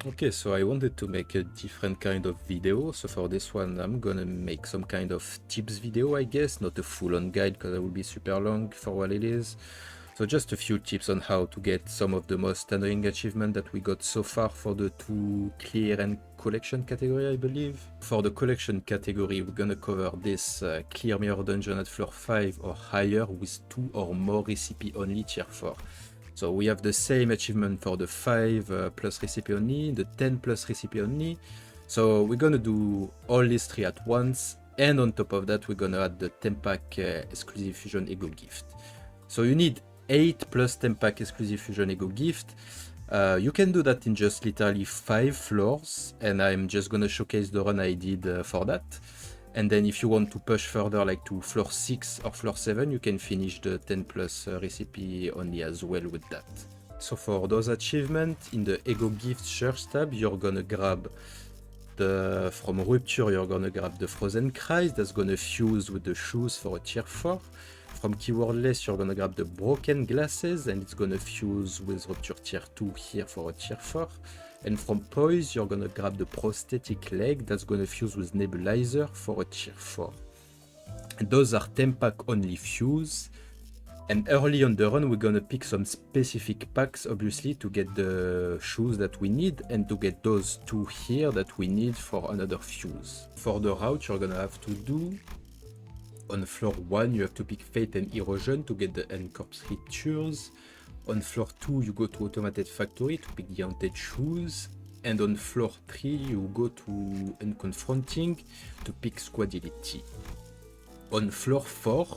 Okay, so I wanted to make a different kind of video. So for this one, I'm gonna make some kind of tips video, I guess, not a full-on guide because it will be super long for what it is. So just a few tips on how to get some of the most annoying achievements that we got so far for the 2 clear and collection category, I believe. For the collection category, we're gonna cover this clear mirror dungeon at floor 5 or higher with 2 or more recipe only tier 4. So we have the same achievement for the 5 plus recipe only, the 10 plus recipe only. So we're gonna do all these 3 at once, and on top of that we're gonna add the 10 pack exclusive fusion ego gift. So you need 8 plus 10 pack exclusive fusion ego gift. You can do that in just literally 5 floors, and I'm just gonna showcase the run I did for that. And then if you want to push further, like to floor 6 or floor 7, you can finish the 10 plus recipe only as well with that. So for those achievements, in the Ego Gift Search tab, you're gonna grab from Rupture, you're gonna grab the Frozen Cries, that's gonna fuse with the shoes for a tier 4. From Keywordless, you're gonna grab the Broken Glasses, and it's gonna fuse with Rupture tier 2 here for a tier 4. And from Poise, you're gonna grab the Prosthetic Leg, that's gonna fuse with Nebulizer for a tier 4. And those are 10 pack only fuse. And early on the run, we're gonna pick some specific packs, obviously, to get the shoes that we need, and to get those 2 here that we need for another fuse. For the route, you're gonna have to do, on floor 1, you have to pick Fate and Erosion to get the Encorpse Rituals. On floor 2, you go to Automated Factory to pick the Haunted Shoes. And on floor 3, you go to Unconfronting to pick Squadility. On floor 4,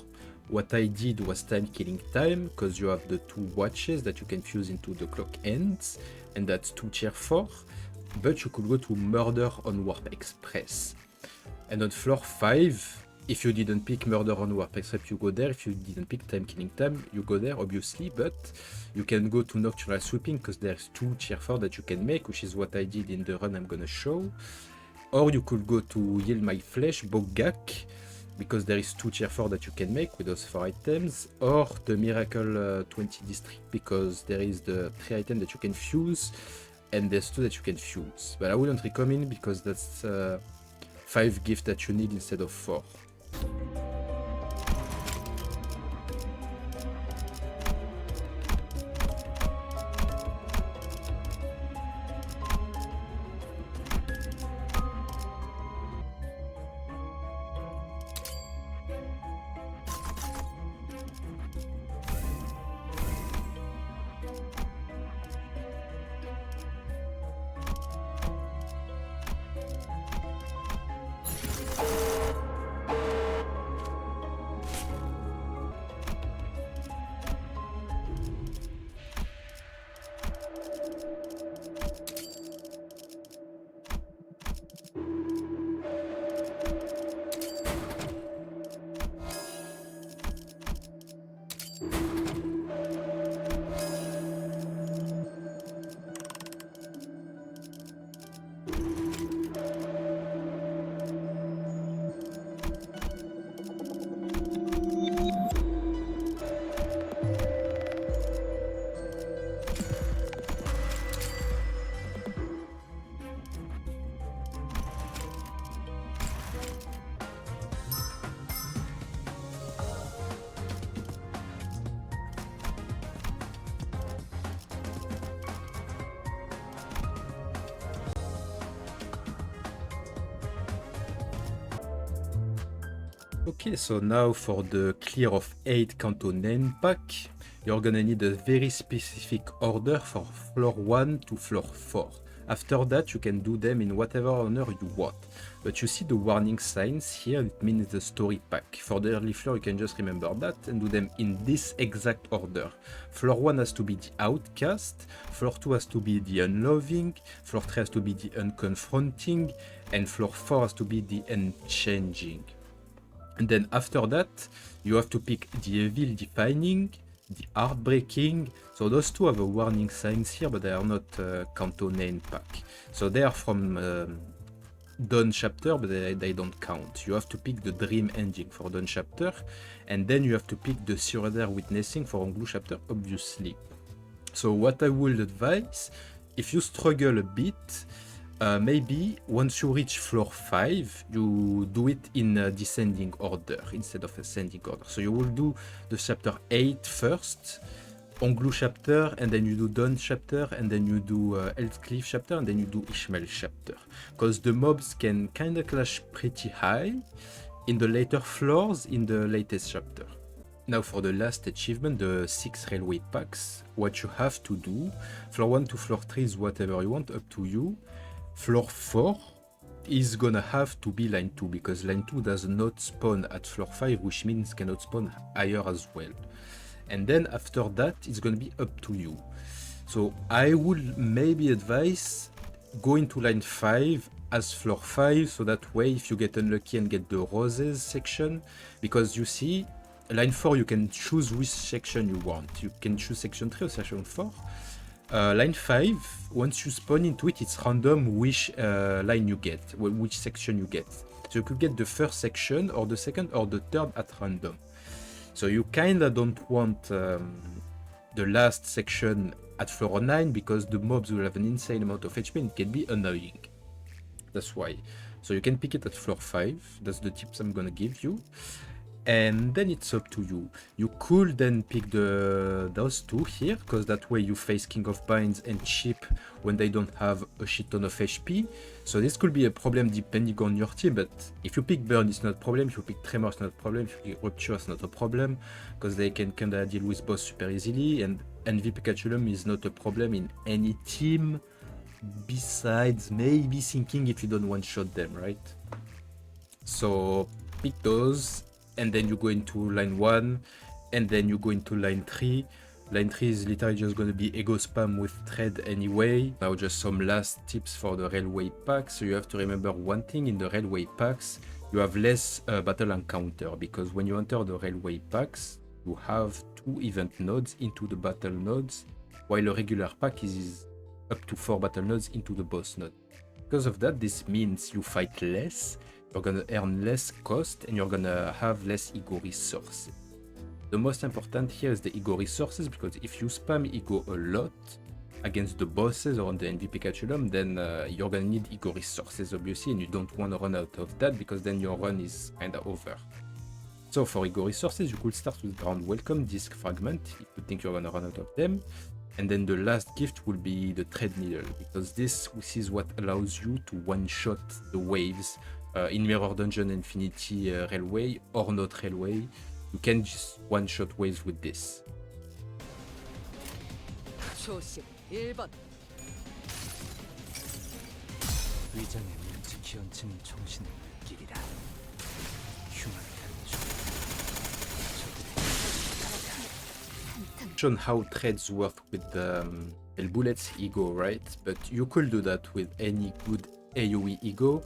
what I did was Time Killing Time, because you have the 2 watches that you can fuse into the clock ends, and that's 2 tier 4. But you could go to Murder on Warp Express. And on floor 5, if you didn't pick Murder on Warp Express, you go there. If you didn't pick Time Killing Time, you go there, obviously. But you can go to Nocturnal Sweeping, because there's 2 tier 4 that you can make, which is what I did in the run I'm gonna show. Or you could go to Yield My Flesh, Bogak, because there is 2 tier 4 that you can make with those 4 items. Or the Miracle 20 District, because there is the 3 items that you can fuse, and there's 2 that you can fuse. But I wouldn't recommend, because that's 5 gifts that you need instead of 4. Okay, so now for the clear of 8 Canto name pack, you're gonna need a very specific order for floor 1 to floor 4. After that, you can do them in whatever order you want. But you see the warning signs here, it means the story pack. For the early floor, you can just remember that and do them in this exact order. Floor 1 has to be the Outcast, floor 2 has to be the Unloving, floor 3 has to be the Unconfronting, and floor 4 has to be the Unchanging. And then after that, you have to pick the Evil Defining, the Heartbreaking. So those 2 have a warning signs here, but they are not Canto name pack. So they are from Dawn chapter, but they don't count. You have to pick the Dream Ending for Dawn chapter, and then you have to pick the Surrender Witnessing for Onglu chapter, obviously. So what I would advise if you struggle a bit, maybe once you reach floor 5, you do it in a descending order instead of ascending order. So you will do the chapter 8 first, Onglu chapter, and then you do Dawn chapter, and then you do Elfcliff chapter, and then you do Ishmael chapter. Because the mobs can kind of clash pretty high in the later floors in the latest chapter. Now for the last achievement, the 6 railway packs, what you have to do, floor 1 to floor 3 is whatever you want, up to you. Floor 4 is gonna have to be line 2, because line 2 does not spawn at floor 5, which means cannot spawn higher as well. And then after that, it's gonna be up to you. So I would maybe advise going to line 5 as floor 5, so that way if you get unlucky and get the roses section, because you see, line 4 you can choose which section you want. You can choose section 3 or section 4. Line 5, once you spawn into it, it's random which line you get, which section you get. So you could get the first section, or the second, or the third at random. So you kinda don't want the last section at floor 9, because the mobs will have an insane amount of HP and it can be annoying. That's why. So you can pick it at floor 5, that's the tips I'm gonna give you. And then it's up to you. You could then pick those two here, because that way you face King of Binds and Chip when they don't have a shit ton of HP. So this could be a problem depending on your team, but if you pick Burn, it's not a problem. If you pick Tremor, it's not a problem. If you pick Rupture, it's not a problem, because they can kinda deal with boss super easily, and Envy Pikachullum is not a problem in any team, besides maybe Sinking if you don't one-shot them, right? So pick those, and then you go into line 1, and then you go into line 3. Line 3 is literally just going to be ego spam with thread anyway. Now just some last tips for the railway packs. So you have to remember one thing: in the railway packs, you have less battle encounter, because when you enter the railway packs, you have 2 event nodes into the battle nodes, while a regular pack is up to 4 battle nodes into the boss node. Because of that, this means you fight less, you're gonna earn less cost, and you're gonna have less ego resources. The most important here is the ego resources, because if you spam ego a lot against the bosses or on the NV Pikachullum, then you're gonna need ego resources obviously, and you don't want to run out of that, because then your run is kinda over. So for ego resources, you could start with Ground Welcome, Disc Fragment, if you think you're gonna run out of them. And then the last gift will be the Treadmill, because this is what allows you to one-shot the waves in Mirror Dungeon, Infinity Railway, or not Railway. You can just one-shot waves with this. 초심 1번 위장에 묵직히 얹힌 정신을 느끼리라. Shown how threads work with the Bullets ego, right? But you could do that with any good AOE ego.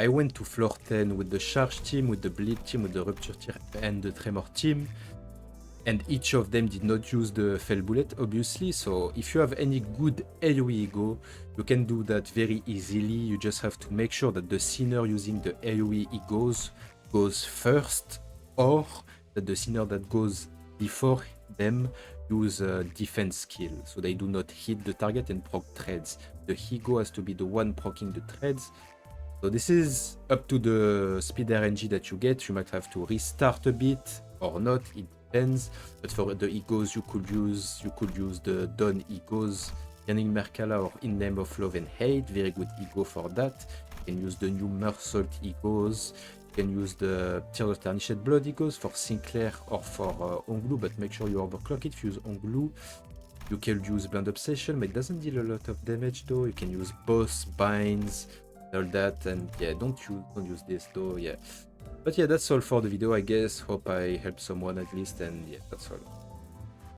I went to floor 10 with the Charge team, with the Bleed team, with the Rupture team, and the Tremor team, and each of them did not use the Fell Bullet, obviously. So if you have any good AOE ego, you can do that very easily. You just have to make sure that the Sinner using the AOE egos goes first, or that the Sinner that goes before them use a defense skill, so they do not hit the target and proc threads. The ego has to be the one proccing the threads. So this is up to the speed RNG that you get. You might have to restart a bit or not, it depends. But for the egos, you could use the Dawn egos, Yearning Merkala or In Name of Love and Hate, very good ego for that. You can use the new Mersault egos. You can use the Tears of Tarnished Blood egos for Sinclair or for Onglu, but make sure you overclock it. If you use Onglu, you can use Blind Obsession, but it doesn't deal a lot of damage though. You can use Boss, Binds, all that, and yeah, don't use this though, yeah. But yeah, that's all for the video, I guess. Hope I helped someone at least, and yeah, that's all.